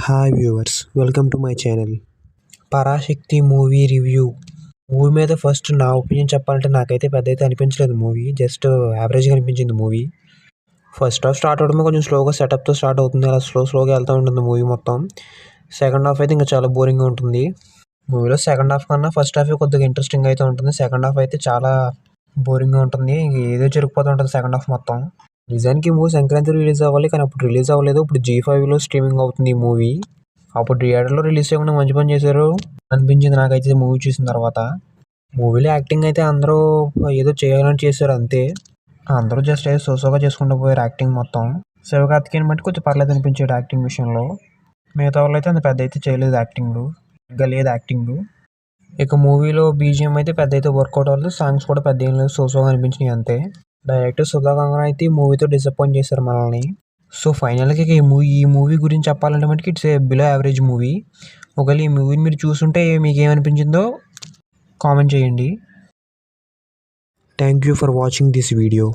Hi viewers, welcome to my channel. Parashakti movie review. Movie మీద first నా opinion చెప్పాలంటే నాకైతే పెద్ద అయితే అనిపించలేదు మూవీ. జస్ట్ యావరేజ్గా అనిపించింది మూవీ. ఫస్ట్ హాఫ్ స్టార్ట్ అవడమే కొంచెం స్లోగా సెటప్తో స్టార్ట్ అవుతుంది. అలా స్లోగా వెళ్తూ ఉంటుంది మూవీ మొత్తం. సెకండ్ హాఫ్ అయితే ఇంకా చాలా బోరింగ్గా ఉంటుంది. మూవీలో సెకండ్ హాఫ్ కన్నా ఫస్ట్ హాఫ్ కొద్దిగా ఇంట్రెస్టింగ్ అయితే ఉంటుంది. సెకండ్ హాఫ్ అయితే చాలా బోరింగ్గా ఉంటుంది. ఏదో జరిగిపోతూ ఉంటుంది సెకండ్ హాఫ్ మొత్తం. నిజానికి ఈ మూవీ సంక్రాంతి రిలీజ్ అవ్వాలి, కానీ అప్పుడు రిలీజ్ అవ్వలేదు. ఇప్పుడు G5లో స్ట్రీమింగ్ అవుతుంది ఈ మూవీ. అప్పుడు థియేటర్లో రిలీజ్ చేయకుండా మంచి పని చేశారు అనిపించింది నాకైతే మూవీ చూసిన తర్వాత. మూవీలో యాక్టింగ్ అయితే అందరూ ఏదో చేయాలని చేశారు అంతే. అందరూ జస్ట్ ఏదో సోసోగా చేసుకుంటూ పోయారు యాక్టింగ్ మొత్తం. శివకార్తికేయన్ బట్టి కొంచెం పర్లేదు అనిపించాడు యాక్టింగ్ విషయంలో. మిగతా వాళ్ళు అయితే అంత పెద్ద అయితే చేయలేదు యాక్టింగ్, ఇంకా లేదు యాక్టింగ్. ఇక మూవీలో BGM అయితే పెద్ద అయితే వర్కౌట్ అవ్వలేదు. సాంగ్స్ కూడా పెద్ద ఏం లేదు, సోసోగా అనిపించినాయి అంతే. డైరెక్టర్ సుధా గంగన్ అయితే ఈ మూవీతో డిసప్పాయింట్ చేశారు మనల్ని. సో ఫైనల్గా ఈ మూవీ గురించి చెప్పాలంటే మనకి it's a below average movie. ఒకవేళ ఈ మూవీని మీరు చూస్తుంటే మీకు ఏమనిపించిందో కామెంట్ చేయండి. Thank you for watching this video.